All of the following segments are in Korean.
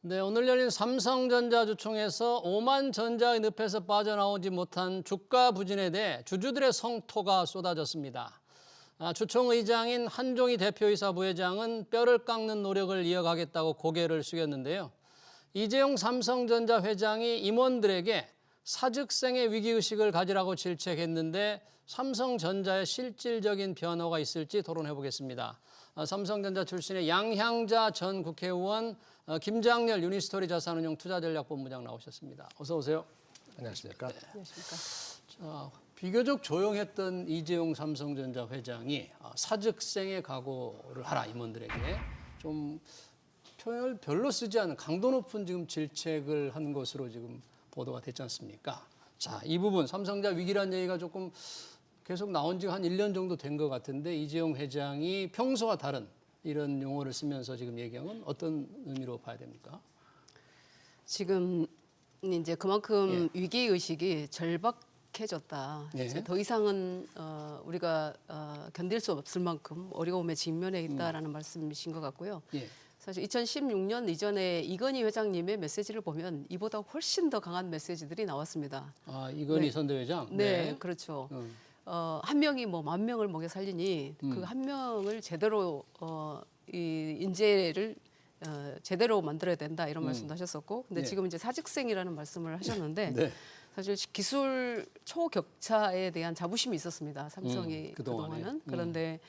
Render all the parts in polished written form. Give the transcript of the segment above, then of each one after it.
네, 오늘 열린 삼성전자 주총에서 오만 전자의 늪에서 빠져나오지 못한 주가 부진에 대해 주주들의 성토가 쏟아졌습니다. 주총 의장인 한종희 대표이사 부회장은 뼈를 깎는 노력을 이어가겠다고 고개를 숙였는데요. 이재용 삼성전자 회장이 임원들에게 사직생의 위기의식을 가지라고 질책했는데 삼성전자의 실질적인 변화가 있을지 토론해 보겠습니다. 삼성전자 출신의 양향자 전 국회의원, 김장렬 유니스토리 자산운용 투자전략본부장 나오셨습니다. 어서 오세요. 안녕하십니까. 네. 자, 비교적 조용했던 이재용 삼성전자 회장이 사직생의 각오를 하라 임원들에게 좀 표현을 별로 쓰지 않은 강도 높은 지금 질책을 한 것으로 지금 보도가 됐지 않습니까? 자, 이 부분 삼성전자 위기란 얘기가 조금 계속 나온 지가 한 1년 정도 된 것 같은데 이재용 회장이 평소와 다른 이런 용어를 쓰면서 지금 얘기한 건 어떤 의미로 봐야 됩니까? 지금 이제 그만큼 위기 의식이 절박해졌다. 예. 이제 더 이상은 우리가 견딜 수 없을 만큼 어려움에 직면해 있다라는 말씀이신 것 같고요. 예. 사실 2016년 이전에 이건희 회장님의 메시지를 보면 이보다 훨씬 더 강한 메시지들이 나왔습니다. 아, 이건희 네. 선대회장? 네, 그렇죠. 한 명이 뭐 10,000명을 먹여 살리니 그 한 명을 제대로 이 인재를 제대로 만들어야 된다 이런 말씀도 하셨었고, 근데 네. 지금 이제 사직생이라는 말씀을 하셨는데 네. 사실 기술 초격차에 대한 자부심이 있었습니다. 삼성이 그동안에. 그동안은. 그런데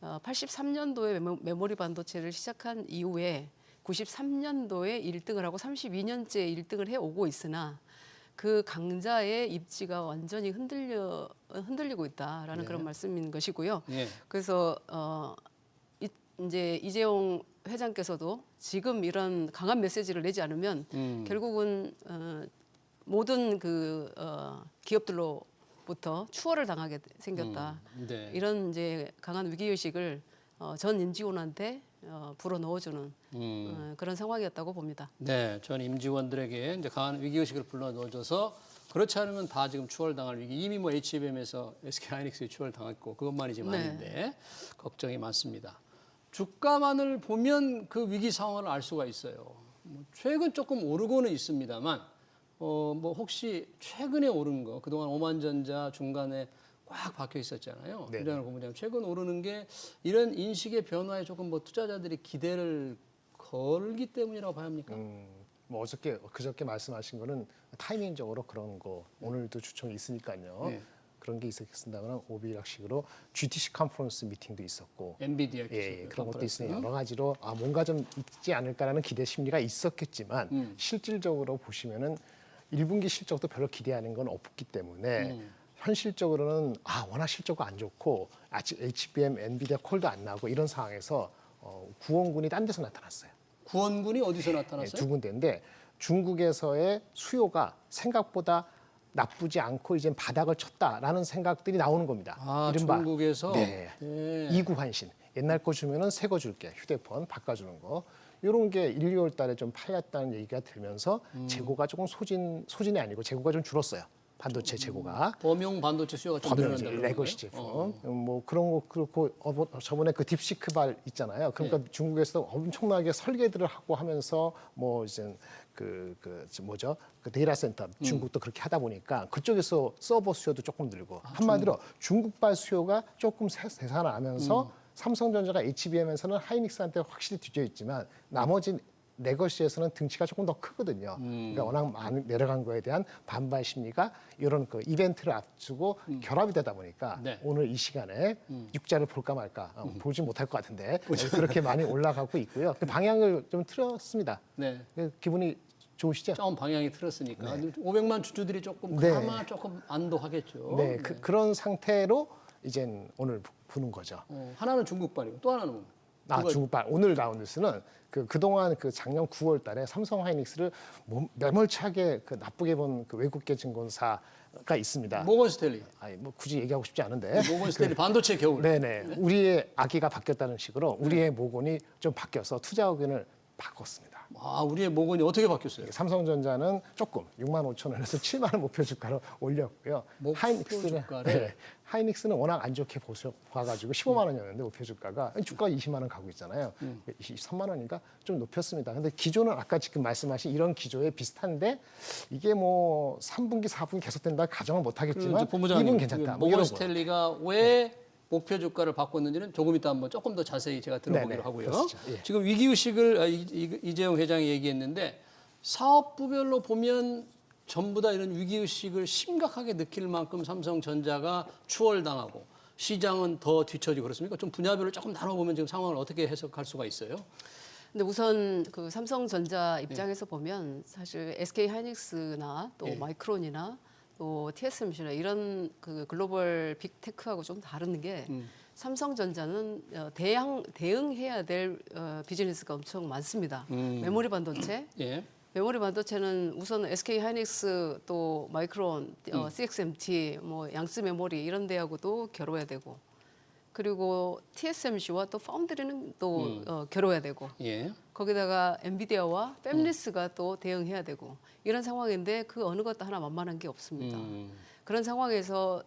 83년도에 메모리 반도체를 시작한 이후에 93년도에 1등을 하고 32년째 1등을 해오고 있으나 그 강자의 입지가 완전히 흔들리고 있다라는 네. 그런 말씀인 것이고요. 예. 그래서 이제 이재용 회장께서도 지금 이런 강한 메시지를 내지 않으면 결국은 모든 그 기업들로부터 추월을 당하게 생겼다. 네. 이런 이제 강한 위기 의식을 전 임직원한테 불어 넣어주는 그런 상황이었다고 봅니다. 네, 전 임직원들에게 이제 강한 위기의식을 불러넣어줘서 그렇지 않으면 다 지금 추월당할 위기. 이미 뭐 HBM에서 SK하이닉스에 추월당했고 그것만이 지금 네. 아닌데 걱정이 많습니다. 주가만을 보면 그 위기 상황을 알 수가 있어요. 뭐 최근 조금 오르고는 있습니다만 뭐 혹시 최근에 오른 거 그동안 오만전자 중간에 꽉 박혀 있었잖아요. 네. 회장을 본부장 최근 오르는 게 이런 인식의 변화에 조금 뭐 투자자들이 기대를 걸기 때문이라고 봐야 합니까? 뭐 그저께 말씀하신 거는 타이밍적으로 그런 거 오늘도 주총이 있으니까요. 네. 그런 게 있었다면 오비락식으로 GTC 컨퍼런스 미팅도 있었고 엔비디아 예, 그런 것도 있으니 여러 가지로 뭔가 좀 있지 않을까라는 기대 심리가 있었겠지만 실질적으로 보시면은 1분기 실적도 별로 기대하는 건 없기 때문에 현실적으로는 워낙 실적이 안 좋고 아직 HBM, 엔비디아 콜도 안 나고 이런 상황에서 구원군이 딴 데서 나타났어요. 구원군이 어디서 예, 나타났어요? 두 군데인데 중국에서의 수요가 생각보다 나쁘지 않고 이제 바닥을 쳤다라는 생각들이 나오는 겁니다. 이른바 중국에서? 네. 네. 이구 환신. 옛날 거 주면은 새 거 줄게. 휴대폰 바꿔주는 거. 이런 게 1, 2월 달에 좀 팔렸다는 얘기가 들면서 재고가 조금 소진이 아니고 재고가 좀 줄었어요. 반도체 재고가. 범용 반도체 수요가 좀 범용이지, 늘어난다. 레거시 제품. 뭐 그런 거 그렇고 저번에 그 딥시크발 있잖아요. 그러니까 중국에서 엄청나게 설계들을 하고 하면서 뭐 이제 그 뭐죠? 그 데이터 센터 중국도 그렇게 하다 보니까 그쪽에서 서버 수요도 조금 늘고 한마디로 중국발 수요가 조금 되살아나면서 삼성전자가 HBM에서는 하이닉스한테 확실히 뒤져 있지만 나머지 레거시에서는 등치가 조금 더 크거든요. 그러니까 워낙 많이 내려간 거에 대한 반발 심리가 이런 그 이벤트를 앞두고 결합이 되다 보니까 네. 오늘 이 시간에 육자를 볼까 말까 보지 못할 것 같은데 그렇게 많이 올라가고 있고요. 그 방향을 좀 틀었습니다. 네. 기분이 좋으시죠? 좀 방향이 틀었으니까 500만 주주들이 조금 네. 아마 조금 안도하겠죠. 네, 그런 상태로 이제 오늘 보는 거죠. 하나는 중국발이고 또 하나는 뭡니까? 중국발 오늘 나온 뉴스는 그동안 그 작년 9월 달에 삼성 하이닉스를 매몰차게 나쁘게 본 그 외국계 증권사가 있습니다. 모건 스탠리. 뭐 굳이 얘기하고 싶지 않은데. 모건 스탠리 반도체 겨울. 네네. 우리의 아기가 바뀌었다는 식으로 우리의 모건이 좀 바뀌어서 투자 의견을 바꿨습니다. 아, 우리의 목원이 어떻게 바뀌었어요? 삼성전자는 조금 6만 5천 원에서 7만 원 목표 주가로 올렸고요. 목표 주가를? 네, 하이닉스는 워낙 안 좋게 봐가지고 15만 원이었는데 목표 주가가 20만 원 가고 있잖아요. 23만 원인가 좀 높였습니다. 근데 기조는 아까 지금 말씀하신 이런 기조에 비슷한데 이게 뭐 3분기, 4분기 계속된다 가정은 못하겠지만 본부장님, 2분 괜찮다. 뭐 모건 이런 거. 스탠리가 왜 목표 주가를 바꿨는지는 조금 이따 한번 조금 더 자세히 제가 들어보기로 네네, 하고요. 그러시죠. 예. 지금 위기의식을 이재용 회장이 얘기했는데 사업부별로 보면 전부 다 이런 위기의식을 심각하게 느낄 만큼 삼성전자가 추월당하고 시장은 더 뒤처지고 그렇습니까? 좀 분야별로 조금 나눠보면 지금 상황을 어떻게 해석할 수가 있어요? 근데 우선 그 삼성전자 입장에서 보면 사실 SK 하이닉스나 또 예. 마이크론이나 또 TSMC나 이런 그 글로벌 빅테크하고 좀 다른 게 삼성전자는 대응해야 될 비즈니스가 엄청 많습니다. 메모리 반도체, 예. 메모리 반도체는 우선 SK 하이닉스 또 마이크론, CXMT, 뭐 양스 메모리 이런 데하고도 겨뤄야 되고, 그리고 TSMC와 또 파운드리는 또 겨뤄야 되고, 예. 거기다가 엔비디아와 팹리스가 또 대응해야 되고 이런 상황인데 그 어느 것도 하나 만만한 게 없습니다. 그런 상황에서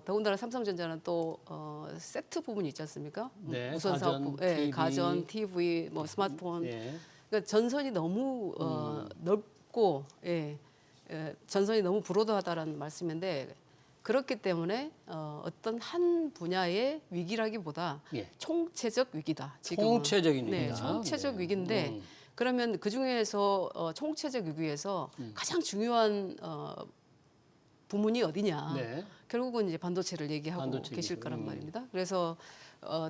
더군다나 삼성전자는 또 세트 부분이 있지 않습니까? 네, 무선 가전, 사업, TV. 가전, TV, 뭐 스마트폰. 예. 그러니까 전선이 너무 넓고 전선이 너무 브로드하다라는 말씀인데 그렇기 때문에 어떤 한 분야의 위기라기보다 예. 총체적 위기다. 지금은. 총체적인 네, 위기다. 총체적 네. 위기인데 그러면 그 중에서 총체적 위기에서 가장 중요한 부문이 어디냐? 네. 결국은 이제 반도체를 얘기하고 반도체 계실 기술. 거란 말입니다. 그래서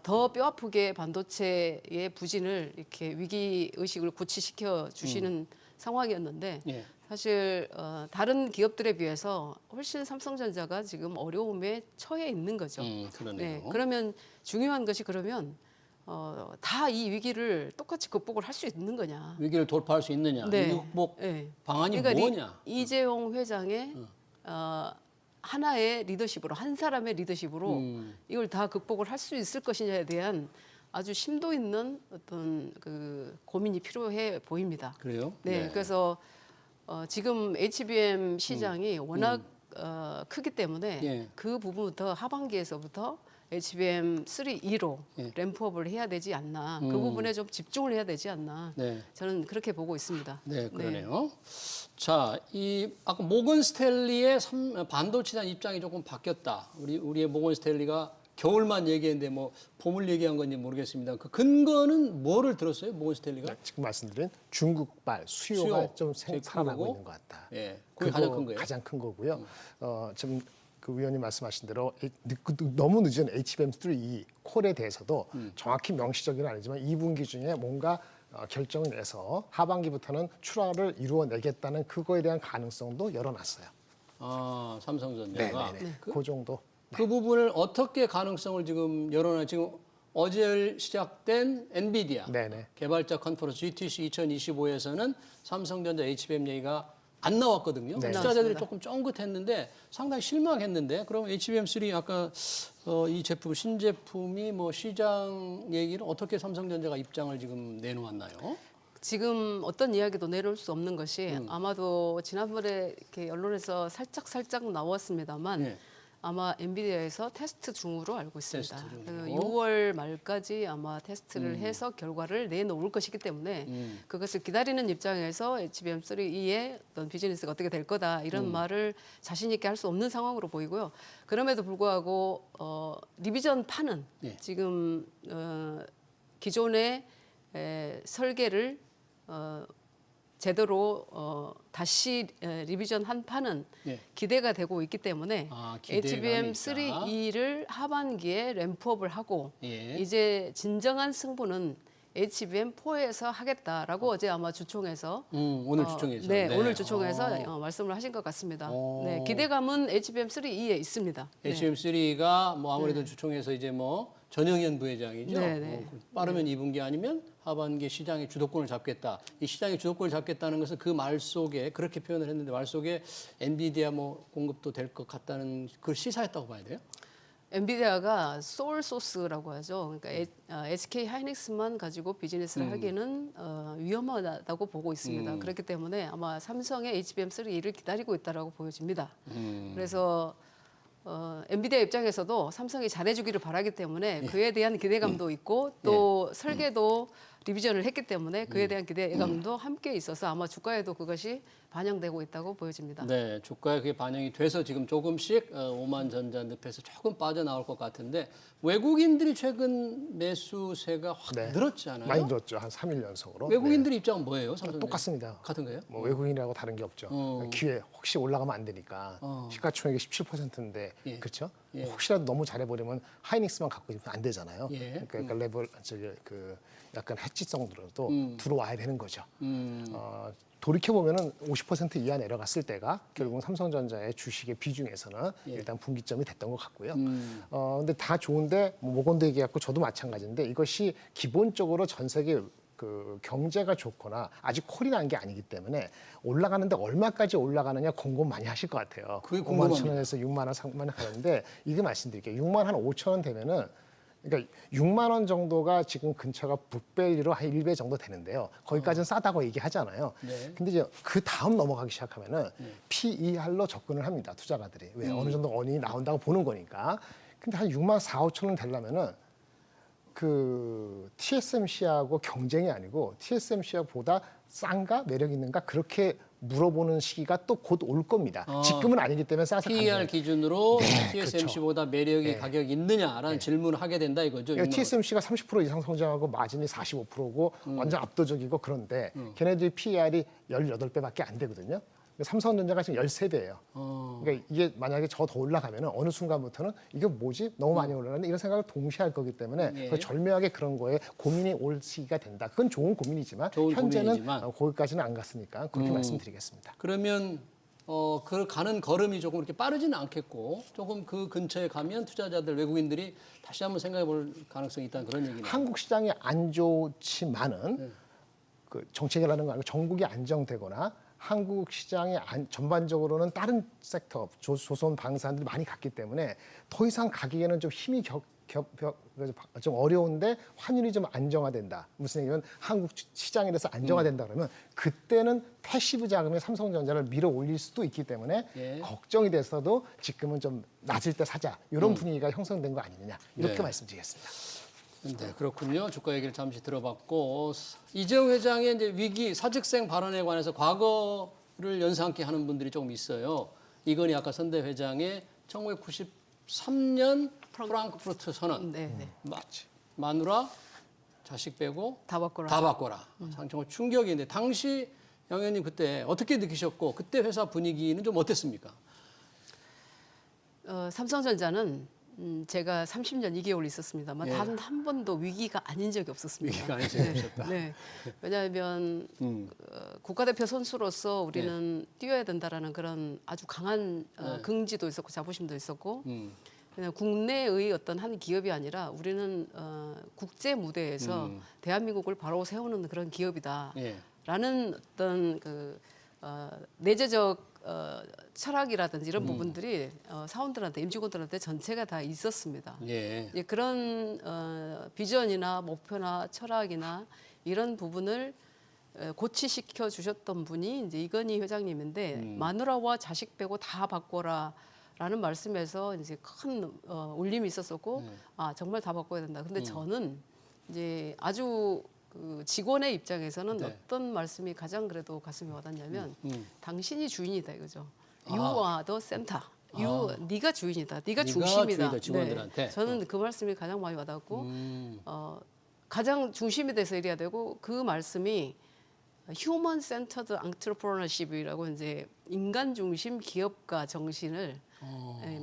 더 뼈아프게 반도체의 부진을 이렇게 위기 의식을 고취시켜 주시는 상황이었는데 예. 사실 다른 기업들에 비해서 훨씬 삼성전자가 지금 어려움에 처해 있는 거죠. 그러네요. 네, 그러면 중요한 것이 그러면 다 이 위기를 똑같이 극복을 할 수 있는 거냐? 위기를 돌파할 수 있느냐? 네. 위기 극복 네. 방안이 그러니까 뭐냐? 이재용 회장의 하나의 리더십으로 한 사람의 리더십으로 이걸 다 극복을 할 수 있을 것이냐에 대한 아주 심도 있는 어떤 그 고민이 필요해 보입니다. 그래요? 네, 그래서 지금 HBM 시장이 워낙 크기 때문에 예. 그 부분부터 하반기에서부터 HBM3E로 예. 램프업을 해야 되지 않나. 그 부분에 좀 집중을 해야 되지 않나. 네. 저는 그렇게 보고 있습니다. 네, 그러네요. 자, 이 아까 모건 스탠리의 반도체에 대한 입장이 조금 바뀌었다. 우리의 모건 스탠리가 겨울만 얘기했는데 뭐 봄을 얘기한 건지 모르겠습니다. 그 근거는 뭐를 들었어요, 모건 스탠리가? 지금 말씀드린 중국발 수요가 수요. 좀 제일 큰 살아나고 거고? 있는 것 같다. 예, 그게 가장 큰 거예요. 가장 큰 거고요. 지금 그 위원님 말씀하신 대로 너무 늦은 HBM3 콜에 대해서도 정확히 명시적인 아니지만 2분기 중에 뭔가 결정을 내서 하반기부터는 출하를 이루어내겠다는 그거에 대한 가능성도 열어놨어요. 아, 삼성전자가 네네네. 그 정도. 그 부분을 어떻게 가능성을 지금 열어놔 지금 어제 시작된 엔비디아 네네. 개발자 컨퍼런스 GTC 2025에서는 삼성전자 HBM 얘기가 안 나왔거든요. 네. 투자자들이 나왔습니다. 조금 쫑긋했는데 상당히 실망했는데 그럼 HBM3 아까 이 제품 신제품이 뭐 시장 얘기를 어떻게 삼성전자가 입장을 지금 내놓았나요? 지금 어떤 이야기도 내놓을 수 없는 것이 아마도 지난번에 이렇게 언론에서 살짝 나왔습니다만 네. 아마 엔비디아에서 테스트 중으로 알고 있습니다. 테스트 중으로. 그래서 6월 말까지 아마 테스트를 해서 결과를 내놓을 것이기 때문에 그것을 기다리는 입장에서 HBM3E의 어떤 비즈니스가 어떻게 될 거다 이런 말을 자신 있게 할 수 없는 상황으로 보이고요. 그럼에도 불구하고 리비전 판은 예. 지금 기존의 설계를 제대로 다시 리비전 한 판은 예. 기대가 되고 있기 때문에 아, 기대감이 HBM3E를 하반기에 램프업을 하고 예. 이제 진정한 승부는 HBM4에서 하겠다라고 어제 아마 주총에서 오늘 주총에서. 네, 오늘 주총에서 말씀을 하신 것 같습니다. 오. 네, 기대감은 HBM3E에 있습니다. 네. HBM3가 뭐 아무래도 주총에서 이제 뭐 전영현 부회장이죠. 네, 네. 빠르면 2분기 아니면 하반기 시장의 주도권을 잡겠다. 이 시장의 주도권을 잡겠다는 것은 그 말 속에 그렇게 표현을 했는데 말 속에 엔비디아 뭐 공급도 될 것 같다는 그걸 시사했다고 봐야 돼요. 엔비디아가 소울 소스라고 하죠. 그러니까 SK 하이닉스만 가지고 비즈니스를 하기는 위험하다고 보고 있습니다. 그렇기 때문에 아마 삼성의 HBM3E를 기다리고 있다라고 보여집니다. 그래서 엔비디아 입장에서도 삼성이 잘해주기를 바라기 때문에 그에 대한 기대감도 있고 또 설계도 리비전을 했기 때문에 그에 대한 기대감도 함께 있어서 아마 주가에도 그것이 반영되고 있다고 보여집니다. 네, 주가에 그게 반영이 돼서 지금 조금씩 오만 전자 늪에서 조금 빠져나올 것 같은데 외국인들이 최근 매수세가 확 네. 늘었지 않아요? 많이 늘었죠. 한 3일 연속으로. 외국인들 입장은 뭐예요? 삼성전자? 똑같습니다. 같은 거예요? 뭐 외국인이라고 다른 게 없죠. 기회 혹시 올라가면 안 되니까 시가총액이 17%인데 예. 그렇죠. 예. 혹시라도 너무 잘해버리면 하이닉스만 갖고 있으면 안 되잖아요. 예. 그러니까 레벨 저기 그 약간 해치성으로도 들어와야 되는 거죠. 돌이켜 보면은 50% 이하 내려갔을 때가 결국은 삼성전자의 주식의 비중에서는 일단 분기점이 됐던 것 같고요. 근데 다 좋은데 뭐 모건도 얘기했고 저도 마찬가지인데 이것이 기본적으로 전 세계 그 경제가 좋거나 아직 콜이 난 게 아니기 때문에 올라가는데 얼마까지 올라가느냐 공급 많이 하실 것 같아요. 그게 5만 궁금합니다. 천 원에서 6만 원, 3만 원 가는데 이게 말씀드릴게요. 6만 한 5천 원 되면은 그러니까 6만 원 정도가 지금 근처가 북벨리로 한 1배 정도 되는데요. 거기까지는 싸다고 얘기하잖아요. 네. 근데 이제 그 다음 넘어가기 시작하면은 PER로 접근을 합니다. 투자가들이. 왜 어느 정도 언이 나온다고 보는 거니까. 근데 한 6만 4, 5천 원 되려면은 그 TSMC하고 경쟁이 아니고 TSMC보다 싼가 매력 있는가 그렇게 물어보는 시기가 또 곧 올 겁니다. 지금은 아니기 때문에 싸서 PER 가는 기준으로 네, TSMC보다 매력이 가격이 있느냐라는 질문을 하게 된다 이거죠. 그러니까 TSMC가 30% 이상 성장하고 마진이 45%고 완전 압도적이고 그런데 걔네들이 PER이 18배밖에 안 되거든요. 삼성전자가 지금 13배예요. 그러니까 이게 만약에 저 더 올라가면 어느 순간부터는 이게 뭐지? 너무 많이 올라가는데 이런 생각을 동시에 할 거기 때문에 예. 그 절묘하게 그런 거에 고민이 올 시기가 된다. 그건 좋은 고민이지만 좋은 현재는 고민이지만. 거기까지는 안 갔으니까 그렇게 말씀드리겠습니다. 그러면 그 가는 걸음이 조금 이렇게 빠르지는 않겠고 조금 그 근처에 가면 투자자들 외국인들이 다시 한번 생각해 볼 가능성이 있다는 그런 얘기네요. 한국 시장이 안 좋지만은 그 정책이라는 거 아니고 전국이 안정되거나 한국 시장의 전반적으로는 다른 섹터, 조선, 방산들이 많이 갔기 때문에 더 이상 가기에는 좀 힘이 좀 어려운데 환율이 좀 안정화된다. 무슨 얘기냐면 한국 시장에 대해서 안정화된다 그러면 그때는 패시브 자금이 삼성전자를 밀어 올릴 수도 있기 때문에 예. 걱정이 돼서도 지금은 좀 낮을 때 사자. 이런 분위기가 형성된 거 아니느냐. 이렇게 네. 말씀드리겠습니다. 네, 그렇군요. 주가 얘기를 잠시 들어봤고 이재용 회장의 이제 위기 사직생 발언에 관해서 과거를 연상케 하는 분들이 조금 있어요. 이건희 아까 선대 회장의 1993년 프랑크푸르트 선언. 네, 네. 마누라 자식 빼고 다 바꿔라. 다 바꿔라. 정말 충격인데 당시 양 의원님 그때 어떻게 느끼셨고 그때 회사 분위기는 좀 어땠습니까? 삼성전자는 제가 30년 2개월 있었습니다만 예. 단 한 번도 위기가 아닌 적이 없었습니다. 위기가 아닌 적이 없었다. 네. 왜냐하면 국가대표 선수로서 우리는 뛰어야 된다라는 그런 아주 강한 긍지도 있었고 자부심도 있었고 그냥 국내의 어떤 한 기업이 아니라 우리는 국제 무대에서 대한민국을 바로 세우는 그런 기업이다. 예. 라는 어떤 그 내재적 철학이라든지 이런 부분들이 사원들한테 임직원들한테 전체가 다 있었습니다. 예. 예, 그런 비전이나 목표나 철학이나 이런 부분을 고취시켜 주셨던 분이 이제 이건희 회장님인데 마누라와 자식 빼고 다 바꿔라라는 말씀에서 이제 큰 울림이 있었었고 아 정말 다 바꿔야 된다. 근데 저는 이제 아주 그 직원의 입장에서는 네. 어떤 말씀이 가장 그래도 가슴에 와닿냐면 당신이 주인이다 이거죠. 아. You are the center. 네가 주인이다. 네가 네가 중심이다. 주인이다, 직원들한테. 네. 저는 그 말씀이 가장 많이 와닿고 가장 중심이 돼서 일해야 되고 그 말씀이 휴먼 센터드 안트레프러너십이라고 이제 인간 중심 기업가 정신을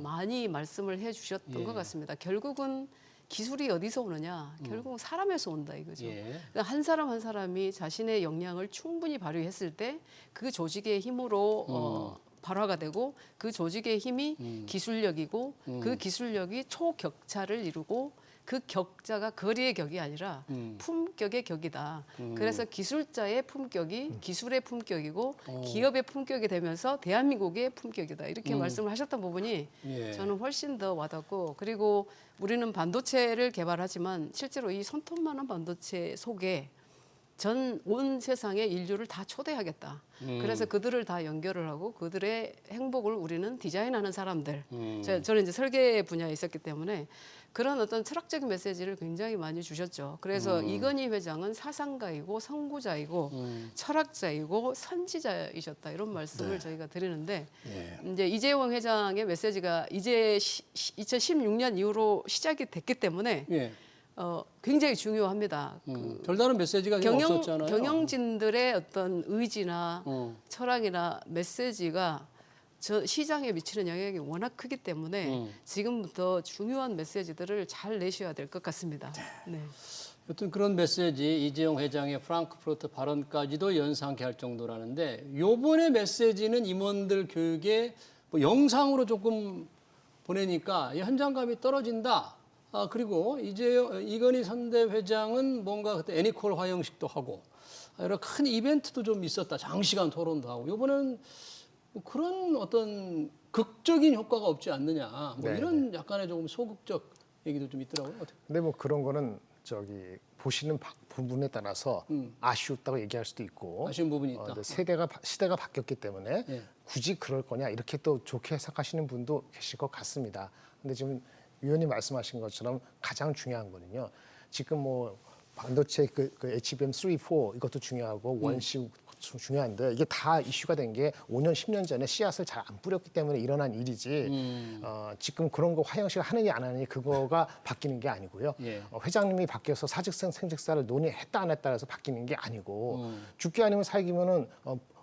많이 말씀을 해주셨던 예. 것 같습니다. 결국은 기술이 어디서 오느냐? 결국 사람에서 온다 이거죠. 예. 그러니까 한 사람 한 사람이 자신의 역량을 충분히 발휘했을 때 그 조직의 힘으로 발화가 되고 그 조직의 힘이 기술력이고 그 기술력이 초격차를 이루고 그 격자가 거리의 격이 아니라 품격의 격이다. 그래서 기술자의 품격이 기술의 품격이고 기업의 품격이 되면서 대한민국의 품격이다. 이렇게 말씀을 하셨던 부분이 예. 저는 훨씬 더 와닿고, 그리고 우리는 반도체를 개발하지만 실제로 이 손톱만한 반도체 속에 온 세상의 인류를 다 초대하겠다. 그래서 그들을 다 연결을 하고 그들의 행복을 우리는 디자인하는 사람들. 저는 이제 설계 분야에 있었기 때문에 그런 어떤 철학적인 메시지를 굉장히 많이 주셨죠. 그래서 이건희 회장은 사상가이고 선구자이고 철학자이고 선지자이셨다. 이런 말씀을 저희가 드리는데 이제 이재용 회장의 메시지가 이제 2016년 이후로 시작이 됐기 때문에 예. 굉장히 중요합니다. 별다른 메시지가 지금 없었잖아요. 경영진들의 어떤 의지나 철학이나 메시지가 저 시장에 미치는 영향이 워낙 크기 때문에 지금부터 중요한 메시지들을 잘 내셔야 될 것 같습니다. 네. 여튼 그런 메시지 이재용 회장의 프랑크푸르트 발언까지도 연상케 할 정도라는데 요번에 메시지는 임원들 교육에 뭐 영상으로 조금 보내니까 이 현장감이 떨어진다. 그리고 이건희 선대 회장은 뭔가 그때 애니콜 화형식도 하고 여러 큰 이벤트도 좀 있었다. 장시간 토론도 하고 이번에는 뭐 그런 어떤 극적인 효과가 없지 않느냐. 뭐 네, 이런 약간의 조금 소극적 얘기도 좀 있더라고요. 어떻게? 근데 뭐 그런 거는 보시는 부분에 따라서 아쉬웠다고 얘기할 수도 있고 아쉬운 부분이 있다. 근데 시대가 바뀌었기 때문에 예. 굳이 그럴 거냐 이렇게 또 좋게 해석하시는 분도 계실 것 같습니다. 근데 지금 위원님 말씀하신 것처럼 가장 중요한 거는요. 지금 뭐 반도체 그 HBM 3, 4 이것도 중요하고 원시 중요한데 이게 다 이슈가 된 게 5년, 10년 전에 씨앗을 잘 안 뿌렸기 때문에 일어난 일이지 지금 그런 거 화형식을 하느냐 안 하느냐 그거가 바뀌는 게 아니고요. 예. 회장님이 바뀌어서 사직생 생직사를 논의했다 안 했다 해서 바뀌는 게 아니고 죽기 아니면 살기면은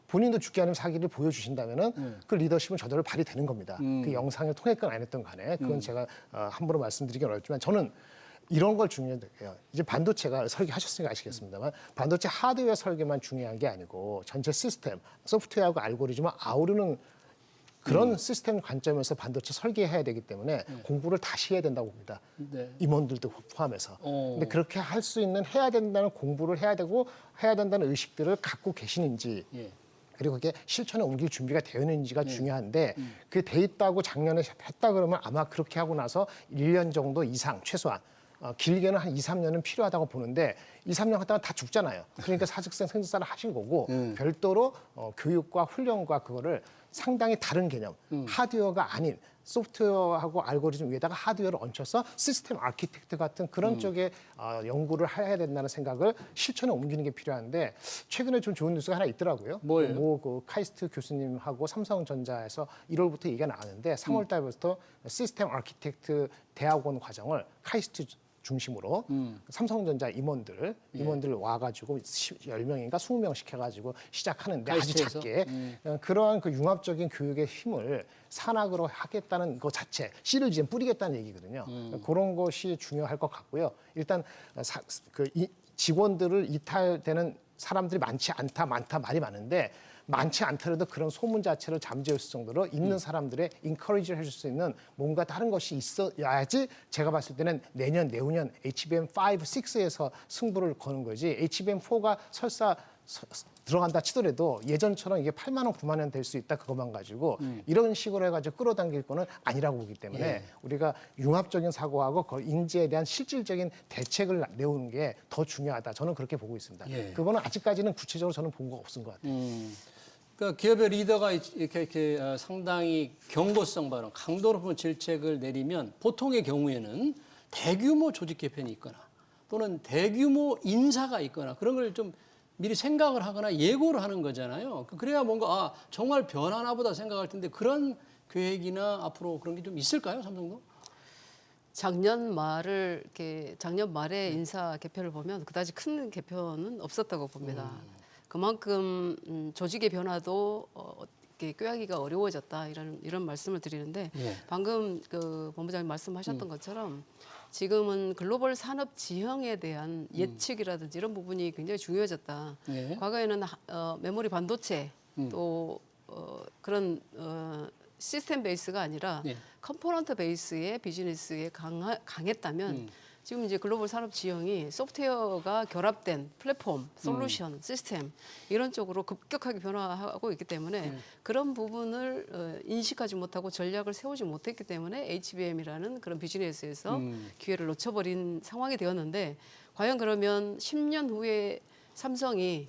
본인도 죽기 아니면 사기를 보여주신다면은 그 리더십은 저절로 발휘되는 겁니다. 그 영상을 통했건 안 했던 간에 그건 제가 함부로 말씀드리긴 어렵지만 저는 이런 걸 중요해요. 이제 반도체가 설계하셨으니까 아시겠습니다만 반도체 하드웨어 설계만 중요한 게 아니고 전체 시스템, 소프트웨어하고 알고리즘을 아우르는 그런 시스템 관점에서 반도체 설계해야 되기 때문에 공부를 다시 해야 된다고 봅니다. 네. 임원들도 포함해서. 근데 그렇게 할 수 있는 해야 된다는 공부를 해야 되고 해야 된다는 의식들을 갖고 계시는지 예. 그리고 그게 실천에 옮길 준비가 되어 있는지가 중요한데 그게 돼 있다고 작년에 했다 그러면 아마 그렇게 하고 나서 1년 정도 이상 최소한 길게는 한 2, 3년은 필요하다고 보는데 2, 3년 하다가 다 죽잖아요. 그러니까 사직생 생직사를 하신 거고 별도로 교육과 훈련과 그거를 상당히 다른 개념, 하드웨어가 아닌 소프트웨어하고 알고리즘 위에다가 하드웨어를 얹혀서 시스템 아키텍트 같은 그런 쪽에 연구를 해야 된다는 생각을 실천에 옮기는 게 필요한데 최근에 좀 좋은 뉴스가 하나 있더라고요. 뭐예요? 그 카이스트 교수님하고 삼성전자에서 1월부터 얘기가 나왔는데 3월 달부터 시스템 아키텍트 대학원 과정을 카이스트 중심으로 삼성전자 임원들 와가지고 10명인가 20명씩 해가지고 시작하는데 아주 카이스트에서? 작게 그러한 그 융합적인 교육의 힘을 산학으로 하겠다는 것 자체 씨를 이제 뿌리겠다는 얘기거든요. 그런 것이 중요할 것 같고요. 일단 직원들을 이탈되는 사람들이 많지 않다 많다 말이 많은데 많지 않더라도 그런 소문 자체를 잠재울 정도로 있는 사람들의 인커리지를 해줄 수 있는 뭔가 다른 것이 있어야지 제가 봤을 때는 내년 내후년 HBM5, 6에서 승부를 거는 거지 HBM4가 설사 들어간다 치더라도 예전처럼 이게 8만 원, 9만 원 될 수 있다 그것만 가지고 이런 식으로 해가지고 끌어당길 거는 아니라고 보기 때문에 우리가 융합적인 사고하고 그 인재에 대한 실질적인 대책을 내오는 게 더 중요하다. 저는 그렇게 보고 있습니다. 그거는 아직까지는 구체적으로 저는 본 거 없은 것 같아요. 그러니까 기업의 리더가 이렇게 상당히 경고성 발언, 강도 높은 질책을 내리면 보통의 경우에는 대규모 조직 개편이 있거나 또는 대규모 인사가 있거나 그런 걸 좀 미리 생각을 하거나 예고를 하는 거잖아요. 그래야 뭔가 정말 변하나 보다 생각할 텐데 그런 계획이나 앞으로 그런 게 좀 있을까요, 삼성도? 작년 말에 인사 개편을 보면 그다지 큰 개편은 없었다고 봅니다. 그만큼 조직의 변화도 이렇게 꾀하기가 어려워졌다 이런 말씀을 드리는데 방금 그 본부장님 말씀하셨던 것처럼 지금은 글로벌 산업 지형에 대한 예측이라든지 이런 부분이 굉장히 중요해졌다. 과거에는 메모리 반도체 또 그런 시스템 베이스가 아니라 컴포넌트 베이스의 비즈니스에 강했다면 지금 이제 글로벌 산업 지형이 소프트웨어가 결합된 플랫폼, 솔루션, 시스템 이런 쪽으로 급격하게 변화하고 있기 때문에 그런 부분을 인식하지 못하고 전략을 세우지 못했기 때문에 HBM이라는 그런 비즈니스에서 기회를 놓쳐버린 상황이 되었는데 과연 그러면 10년 후에 삼성이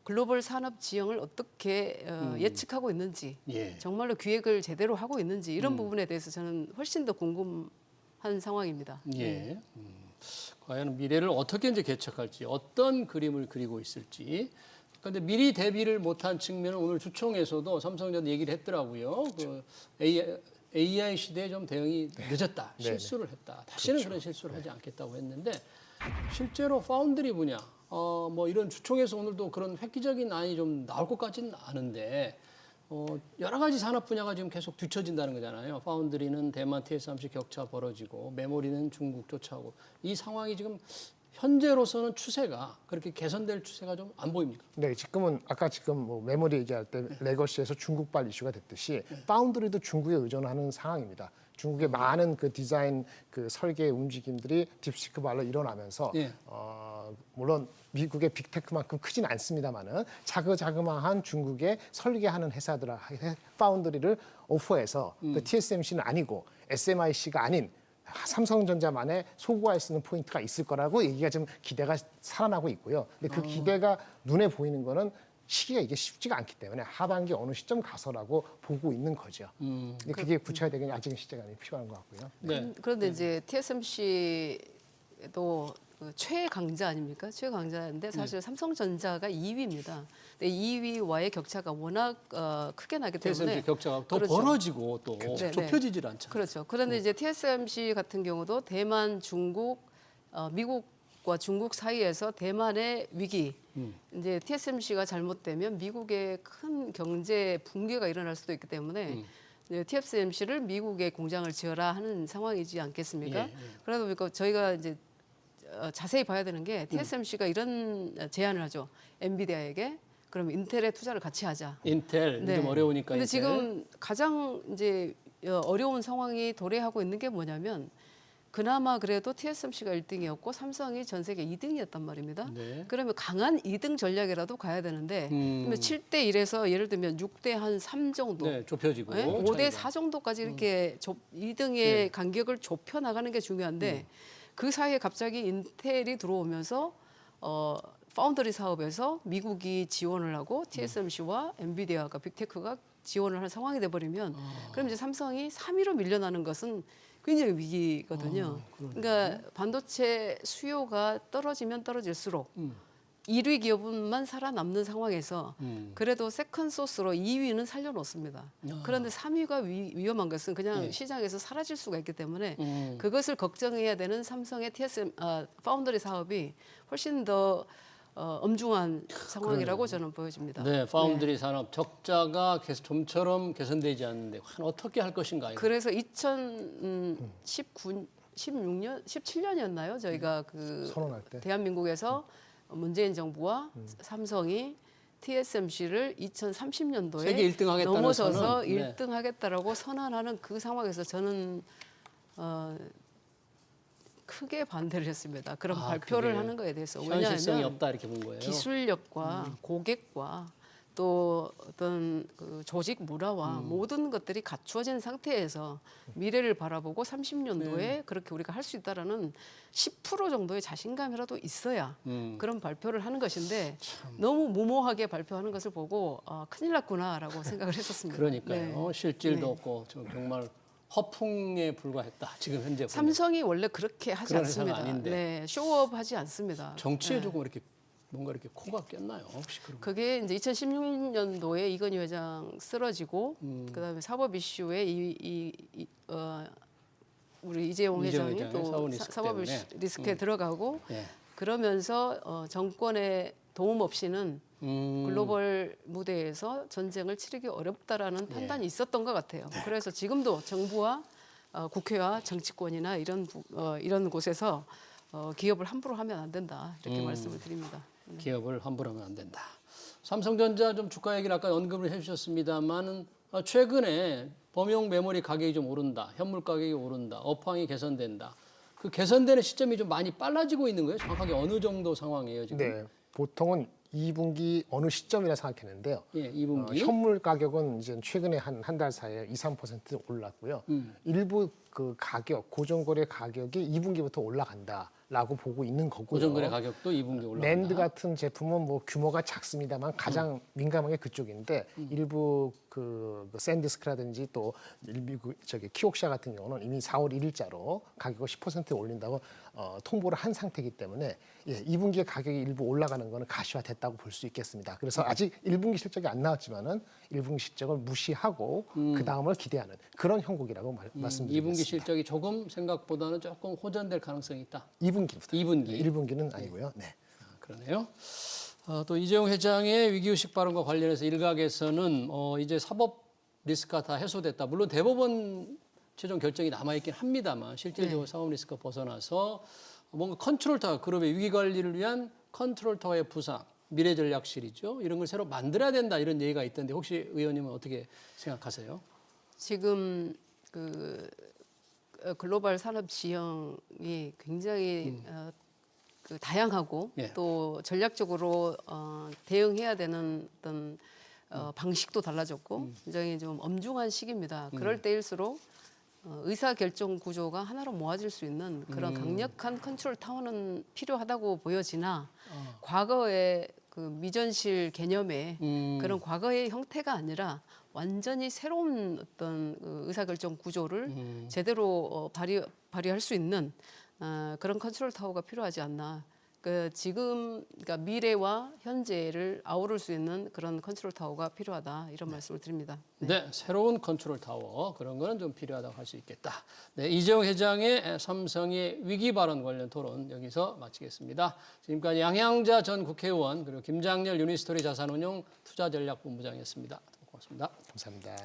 글로벌 산업 지형을 어떻게 예측하고 있는지 예. 정말로 기획을 제대로 하고 있는지 이런 부분에 대해서 저는 훨씬 더 궁금한 상황입니다. 예. 과연 미래를 어떻게 이제 개척할지, 어떤 그림을 그리고 있을지. 그런데 미리 대비를 못한 측면은 오늘 주총에서도 삼성전자 얘기를 했더라고요. 그 AI 시대에 좀 대응이 늦었다, 실수를 했다. 다시는 그런 실수를 하지 않겠다고 했는데 실제로 파운드리 분야, 뭐 이런 주총에서 오늘도 그런 획기적인 안이 좀 나올 것 같지는 않은데. 여러 가지 산업 분야가 지금 계속 뒤처진다는 거잖아요. 파운드리는 대만 TSMC 격차 벌어지고 메모리는 중국 쫓아오고 이 상황이 지금 현재로서는 추세가 그렇게 개선될 추세가 좀 안 보입니까? 네, 지금은 아까 지금 뭐 메모리 얘기할 때 레거시에서 중국발 이슈가 됐듯이 파운드리도 중국에 의존하는 상황입니다. 중국의 많은 그 디자인 그 설계 움직임들이 딥시크 발로 일어나면서 예. 물론 미국의 빅테크만큼 크진 않습니다만은 자그마한 중국의 설계하는 회사들 파운드리를 오퍼해서 그 TSMC는 아니고 SMIC가 아닌 삼성전자만의 소구할 수 있는 포인트가 있을 거라고 얘기가 지금 기대가 살아나고 있고요. 근데 그 기대가 눈에 보이는 거는 시기가 이게 쉽지가 않기 때문에 하반기 어느 시점 가서라고 보고 있는 거죠. 근데 그게 구체화되기는 아직은 시간이 필요한 것 같고요. 네. 그런데 이제 TSMC도 그 최강자 아닙니까? 최강자인데 사실 삼성전자가 2위입니다. 근데 2위와의 격차가 워낙 크게 나기 때문에 TSMC 격차가 더 그렇죠. 벌어지고 또 네, 네. 좁혀지질 않잖아요. 그렇죠. 그런데 이제 TSMC 같은 경우도 대만, 중국, 미국과 중국 사이에서 대만의 위기, 이제 TSMC가 잘못되면 미국의 큰 경제 붕괴가 일어날 수도 있기 때문에 TSMC를 미국의 공장을 지어라 하는 상황이지 않겠습니까? 예, 예. 그러다 보니까 저희가 이제 자세히 봐야 되는 게 TSMC가 이런 제안을 하죠. 엔비디아에게 그럼 인텔에 투자를 같이 하자. 인텔 좀 어려우니까. 근데 인텔. 지금 가장 이제 어려운 상황이 도래하고 있는 게 뭐냐면 그나마 그래도 TSMC가 1등이었고 삼성이 전 세계 2등이었단 말입니다. 네. 그러면 강한 2등 전략이라도 가야 되는데 그러면 7대 1에서 예를 들면 6대 한 3 정도, 네, 좁혀지고. 네? 5대 차이가. 4 정도까지 이렇게 2등의 네. 간격을 좁혀 나가는 게 중요한데 그 사이에 갑자기 인텔이 들어오면서 파운드리 사업에서 미국이 지원을 하고 TSMC와 엔비디아가 빅테크가 지원을 할 상황이 돼버리면 그럼 이제 삼성이 3위로 밀려나는 것은 굉장히 위기거든요. 그러니까 반도체 수요가 떨어지면 떨어질수록 1위 기업만 살아남는 상황에서 그래도 세컨 소스로 2위는 살려놓습니다. 그런데 3위가 위험한 것은 그냥 예. 시장에서 사라질 수가 있기 때문에 그것을 걱정해야 되는 삼성의 파운드리 사업이 훨씬 더 엄중한 상황이라고 저는 보여집니다. 네, 파운드리 산업 적자가 계속 좀처럼 개선되지 않는데 과연 어떻게 할 것인가요? 그래서 16년, 17년이었나요? 저희가 그 선언할 때. 대한민국에서 문재인 정부와 삼성이 TSMC를 2030년도에 세계 1등 하겠다는 넘어서서 선언. 네. 1등 하겠다라고 선언하는 그 상황에서 저는 크게 반대를 했습니다. 그런 발표를 그게 하는 거에 대해서. 현실성이 왜냐하면 없다 이렇게 본 거예요. 기술력과 고객과 또 어떤 그 조직 문화와 모든 것들이 갖추어진 상태에서 미래를 바라보고 30년도에 그렇게 우리가 할 수 있다라는 10% 정도의 자신감이라도 있어야 그런 발표를 하는 것인데 너무 무모하게 발표하는 것을 보고 큰일 났구나라고 생각을 했었습니다. 그러니까요. 실질도 네. 없고 정말 허풍에 불과했다. 지금 현재 보면. 삼성이 원래 그렇게 하지 그런 회사가 않습니다. 아닌데. 네, 쇼업 하지 않습니다. 정치에 네. 조금 이렇게 뭔가 이렇게 코가 꼈나요? 혹시 그런 거? 그게 이제 2016년도에 이건희 회장 쓰러지고 그다음에 사법 이슈에 우리 이재용 이재용 회장이 회장의 또 사법 리스크 사법 때문에. 리스크에 들어가고 예. 그러면서 정권의 도움 없이는 글로벌 무대에서 전쟁을 치르기 어렵다라는 판단이 있었던 것 같아요. 그래서 지금도 정부와 국회와 정치권이나 이런 곳에서 기업을 함부로 하면 안 된다 이렇게 말씀을 드립니다. 기업을 함부로 하면 안 된다. 삼성전자 좀 주가 얘기를 아까 언급을 해주셨습니다만 최근에 범용 메모리 가격이 좀 오른다, 현물 가격이 오른다, 업황이 개선된다. 그 개선되는 시점이 좀 많이 빨라지고 있는 거예요? 정확하게 어느 정도 상황이에요 지금? 네, 보통은 2분기 어느 시점이라 생각했는데요. 예, 2분기. 현물 가격은 이제 최근에 한 달 사이에 2~3% 올랐고요. 일부 그 가격, 고정거래 가격이 2분기부터 올라간다라고 보고 있는 거고요. 고정거래 가격도 2분기 올라간다. 랜드 같은 제품은 뭐 규모가 작습니다만 가장 민감한 게 그쪽인데 일부 그 샌디스크라든지 또 일부 저기 키옥샤 같은 경우는 이미 4월 1일자로 가격을 10% 올린다고 통보를 한 상태이기 때문에 2분기에 가격이 일부 올라가는 거는 가시화됐다고 볼 수 있겠습니다. 그래서 아직 1분기 실적이 안 나왔지만은 1분기 실적을 무시하고 그 다음을 기대하는 그런 형국이라고 말씀드리겠습니다. 2분기 실적이 조금 생각보다는 조금 호전될 가능성이 있다. 2분기부터. 2분기. 1분기는 아니고요. 네. 그러네요. 또 이재용 회장의 위기의식 발언과 관련해서 일각에서는 이제 사법 리스크가 다 해소됐다. 물론 대법원 최종 결정이 남아있긴 합니다만 실질적으로 사법 리스크가 벗어나서 뭔가 컨트롤타워, 그룹의 위기 관리를 위한 컨트롤타워의 부상, 미래전략실이죠. 이런 걸 새로 만들어야 된다 이런 얘기가 있던데 혹시 의원님은 어떻게 생각하세요? 지금 그 글로벌 산업 지형이 굉장히 그 다양하고 예. 또 전략적으로 대응해야 되는 어떤 방식도 달라졌고 굉장히 좀 엄중한 시기입니다. 그럴 때일수록 의사결정 구조가 하나로 모아질 수 있는 그런 강력한 컨트롤 타워는 필요하다고 보여지나 과거의 그 미전실 개념의 그런 과거의 형태가 아니라 완전히 새로운 어떤 의사결정 구조를 제대로 발휘할 수 있는 그런 컨트롤 타워가 필요하지 않나. 지금 그러니까 미래와 현재를 아우를 수 있는 그런 컨트롤 타워가 필요하다 이런 말씀을 드립니다. 네, 새로운 컨트롤 타워 그런 거는 좀 필요하다고 할 수 있겠다. 네, 이재용 회장의 삼성의 위기 발언 관련 토론 여기서 마치겠습니다. 지금까지 양양자 전 국회의원 그리고 김장렬 유니스토리 자산운용 투자전략본부장이었습니다. 고맙습니다. 감사합니다.